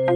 आज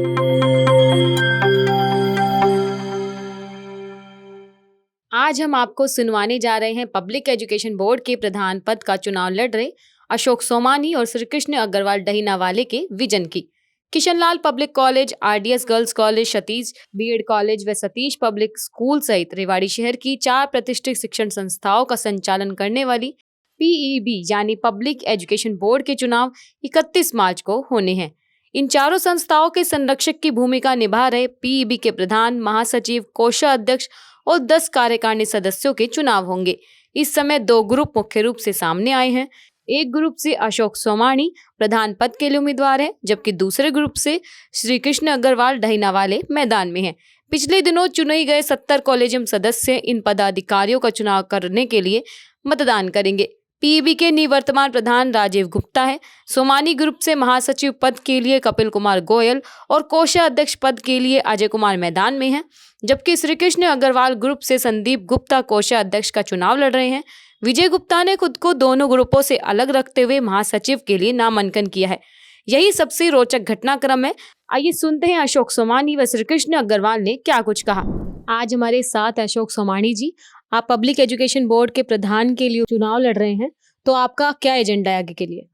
हम आपको सुनवाने जा रहे हैं पब्लिक एजुकेशन बोर्ड के प्रधान पद का चुनाव लड़ रहे अशोक सोमानी और श्री कृष्ण अग्रवाल डहीनावाले के विजन की। Kishanlal public college, RDS girls college, Satish BEd college व सतीश पब्लिक स्कूल सहित रेवाड़ी शहर की 4 प्रतिष्ठित शिक्षण संस्थाओं का संचालन करने वाली पीईबी यानी पब्लिक एजुकेशन बोर्ड के चुनाव 31 मार्च को होने हैं। इन चारों संस्थाओं के संरक्षक की भूमिका निभा रहे पीईबी के प्रधान, महासचिव, कोषाध्यक्ष और 10 कार्यकारिणी सदस्यों के चुनाव होंगे। इस समय 2 ग्रुप मुख्य रूप से सामने आए हैं। एक ग्रुप से अशोक सोमानी प्रधान पद के लिए उम्मीदवार हैं, जबकि दूसरे ग्रुप से श्री कृष्ण अग्रवाल डहीनावाले मैदान में हैं। पिछले दिनों चुने गए 70 कॉलेजियम सदस्य इन पदाधिकारियों का चुनाव करने के लिए मतदान करेंगे। पीईबी के निवर्तमान प्रधान राजीव गुप्ता है। सोमानी ग्रुप से महासचिव पद के लिए कपिल कुमार गोयल और कोषाध्यक्ष पद के लिए अजय कुमार मैदान में हैं, जबकि श्री कृष्ण अग्रवाल ग्रुप से संदीप गुप्ता कोषाध्यक्ष का चुनाव लड़ रहे हैं। विजय गुप्ता ने खुद को दोनों ग्रुपों से अलग रखते हुए महासचिव के लिए नामांकन किया है। यही सबसे रोचक घटनाक्रम है। आइए सुनते हैं अशोक सोमानी व श्री कृष्ण अग्रवाल ने क्या कुछ कहा। आज हमारे साथ अशोक सोमानी जी, आप पब्लिक एजुकेशन बोर्ड के प्रधान के लिए चुनाव लड़ रहे हैं, तो आपका क्या एजेंडा है आगे के लिए?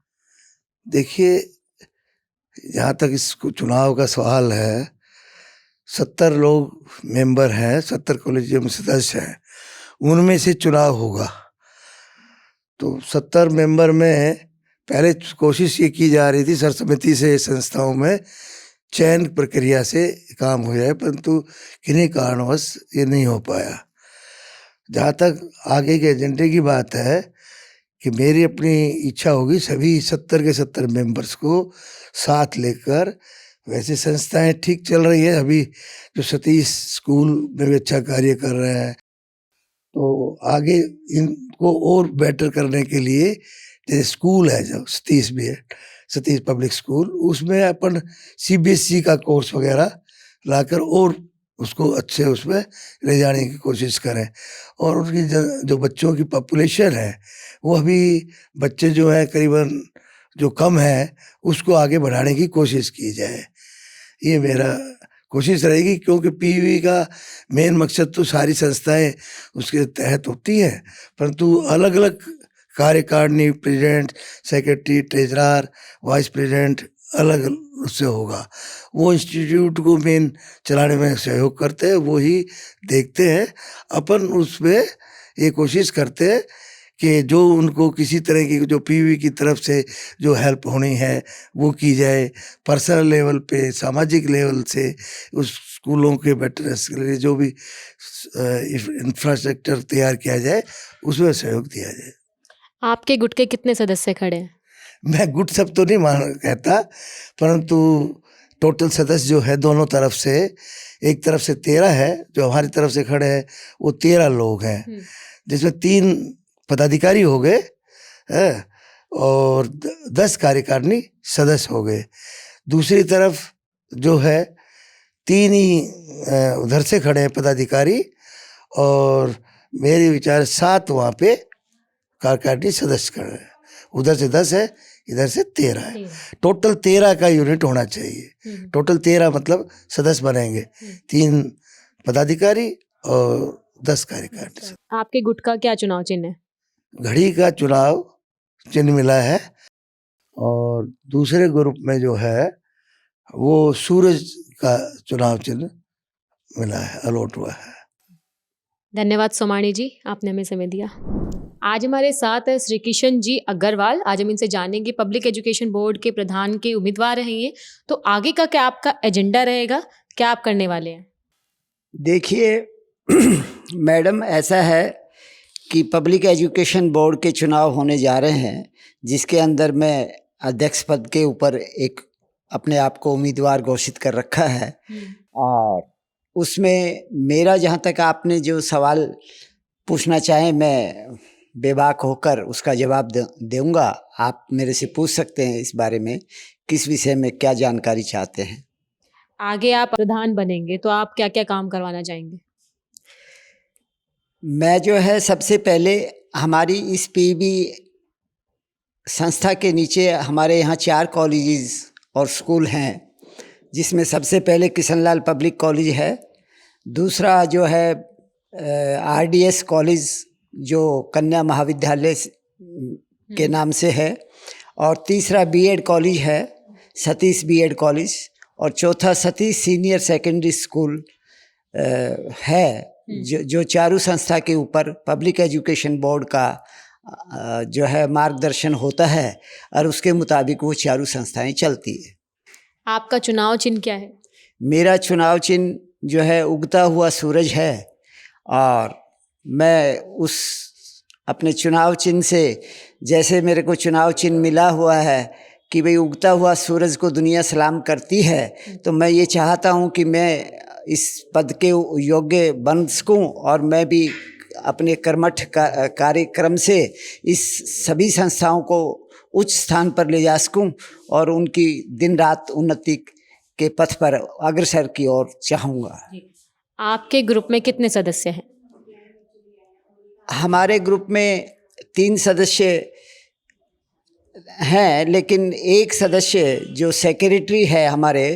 देखिए, जहाँ तक इस चुनाव का सवाल है, 70 लोग मेंबर हैं, 70 कॉलेजियम सदस्य हैं, उनमें से चुनाव होगा। तो 70 मेंबर में पहले कोशिश ये की जा रही थी सर्वसम्मति से संस्थाओं में चयन प्रक्रिया से काम हो जाए, परंतु किन्हीं कारणवश ये नहीं हो पाया। जहाँ तक आगे के एजेंडे की बात है कि मेरी अपनी इच्छा होगी सभी 70 के 70 मेंबर्स को साथ लेकर, वैसे संस्थाएं ठीक चल रही है, अभी जो सतीश स्कूल में भी अच्छा कार्य कर रहे हैं, तो आगे इनको और बेटर करने के लिए जैसे स्कूल है जो सतीश भी है, सतीश पब्लिक स्कूल, उसमें अपन सीबीएसई का कोर्स वगैरह लाकर और उसको अच्छे उसमें ले जाने की कोशिश करें। और उनकी जो बच्चों की पॉपुलेशन है, वो अभी बच्चे जो है करीबन जो कम है उसको आगे बढ़ाने की कोशिश की जाए, ये मेरा कोशिश रहेगी। क्योंकि पीईबी का मेन मकसद तो सारी संस्थाएं उसके तहत होती हैं, परंतु अलग अलग कार्यकारिणी, president, secretary, treasurer, vice president अलग उससे होगा। वो इंस्टीट्यूट को मेन चलाने में सहयोग करते हैं, वो ही देखते हैं। अपन उसमें ये कोशिश करते हैं कि जो उनको किसी तरह की जो पीईबी की तरफ से जो हेल्प होनी है वो की जाए। पर्सनल लेवल पे, सामाजिक लेवल से उस स्कूलों के बेटरनेस के लिए जो भी इंफ्रास्ट्रक्चर तैयार किया जाए उसमें सहयोग दिया जाए। आपके गुट के कितने सदस्य खड़े हैं? मैं गुट सब तो नहीं कहता, परंतु टोटल सदस्य जो है दोनों तरफ से, एक तरफ से 13 है, जो हमारी तरफ से खड़े हैं वो 13 लोग हैं, जिसमें 3 पदाधिकारी हो गए और 10 कार्यकारिणी सदस्य हो गए। दूसरी तरफ जो है 3 ही उधर से खड़े हैं पदाधिकारी, और मेरे विचार 7 वहाँ पे कार्यकारिणी सदस्य खड़े हैं। उधर से 10 है, इधर से 13 है। टोटल 13 का यूनिट होना चाहिए। टोटल 13 मतलब सदस्य बनेंगे, 3 पदाधिकारी और 10 कार्यकारिणी। आपके गुट का क्या चुनाव चिन्ह है? घड़ी का चुनाव चिन्ह मिला है, और दूसरे ग्रुप में जो है वो सूरज का चुनाव चिन्ह मिला है, अलॉट हुआ है। धन्यवाद सोमानी जी, आपने हमें समय दिया। आज हमारे साथ है श्री किशन जी अग्रवाल। आज हम इनसे जानेंगे पब्लिक एजुकेशन बोर्ड के प्रधान के उम्मीदवार हैं ये, तो आगे का क्या आपका एजेंडा रहेगा, क्या आप करने वाले हैं? देखिए मैडम, ऐसा है कि पब्लिक एजुकेशन बोर्ड के चुनाव होने जा रहे हैं, जिसके अंदर मैं अध्यक्ष पद के ऊपर एक अपने आप को उम्मीदवार घोषित कर रखा है। और उसमें मेरा, जहाँ तक आपने जो सवाल पूछना चाहें, मैं बेबाक होकर उसका जवाब दूंगा। आप मेरे से पूछ सकते हैं इस बारे में, किस विषय में क्या जानकारी चाहते हैं। आगे आप प्रधान बनेंगे तो आप क्या क्या काम करवाना चाहेंगे? मैं जो है सबसे पहले हमारी इस पीईबी संस्था के नीचे हमारे यहाँ 4 कॉलेजेस और स्कूल हैं, जिसमें सबसे पहले किशनलाल पब्लिक कॉलेज है, दूसरा जो है आरडीएस कॉलेज जो कन्या महाविद्यालय के नाम से है, और तीसरा बीएड कॉलेज है सतीश बीएड कॉलेज, और चौथा सतीश सीनियर सेकेंडरी स्कूल है, जो चारों संस्था के ऊपर पब्लिक एजुकेशन बोर्ड का जो है मार्गदर्शन होता है और उसके मुताबिक वो चारों संस्थाएं चलती है। आपका चुनाव चिन्ह क्या है? मेरा चुनाव चिन्ह जो है उगता हुआ सूरज है, और मैं उस अपने चुनाव चिन्ह से, जैसे मेरे को चुनाव चिन्ह मिला हुआ है कि भाई उगता हुआ सूरज को दुनिया सलाम करती है, तो मैं ये चाहता हूँ कि मैं इस पद के योग्य बन सकूँ और मैं भी अपने कर्मठ कार्यक्रम से इस सभी संस्थाओं को उच्च स्थान पर ले जा सकूँ और उनकी दिन रात उन्नति के पथ पर अग्रसर की ओर चाहूँगा। आपके ग्रुप में कितने सदस्य हैं? हमारे ग्रुप में 3 सदस्य हैं, लेकिन एक सदस्य जो सेक्रेटरी है हमारे,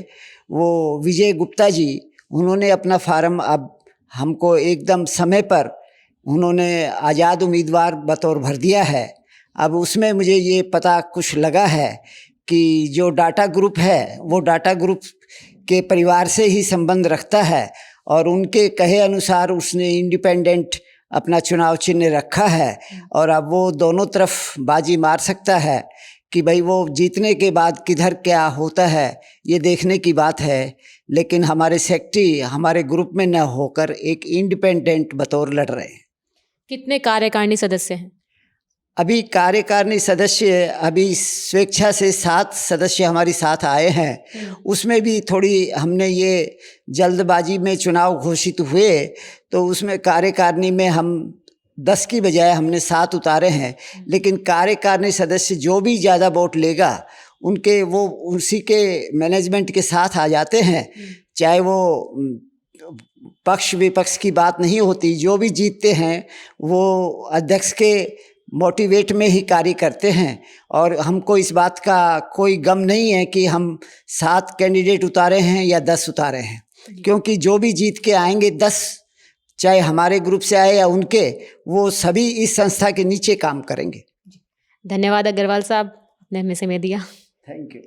वो विजय गुप्ता जी, उन्होंने अपना फार्म अब हमको एकदम समय पर उन्होंने आज़ाद उम्मीदवार बतौर भर दिया है। अब उसमें मुझे ये पता कुछ लगा है कि जो डाटा ग्रुप है वो डाटा ग्रुप के परिवार से ही संबंध रखता है, और उनके कहे अनुसार उसने इंडिपेंडेंट अपना चुनाव चिन्ह रखा है, और अब वो दोनों तरफ बाजी मार सकता है कि भाई वो जीतने के बाद किधर क्या होता है ये देखने की बात है। लेकिन हमारे सेक्रेटरी हमारे ग्रुप में न होकर एक इंडिपेंडेंट बतौर लड़ रहे हैं। कितने कार्यकारिणी सदस्य हैं? अभी कार्यकारिणी सदस्य अभी स्वेच्छा से 7 सदस्य हमारी साथ आए हैं। उसमें भी थोड़ी हमने ये जल्दबाजी में चुनाव घोषित हुए, तो उसमें कार्यकारिणी में हम 10 की बजाय हमने 7 उतारे हैं। लेकिन कार्यकारिणी सदस्य जो भी ज़्यादा वोट लेगा उनके वो उसी के मैनेजमेंट के साथ आ जाते हैं, चाहे वो पक्ष विपक्ष की बात नहीं होती। जो भी जीतते हैं वो अध्यक्ष के मोटिवेट में ही कार्य करते हैं, और हमको इस बात का कोई गम नहीं है कि हम 7 कैंडिडेट उतारे हैं या 10 उतारे हैं, क्योंकि जो भी जीत के आएंगे 10, चाहे हमारे ग्रुप से आए या उनके, वो सभी इस संस्था के नीचे काम करेंगे। धन्यवाद अग्रवाल साहब, अपने हमें समय दिया। Thank you.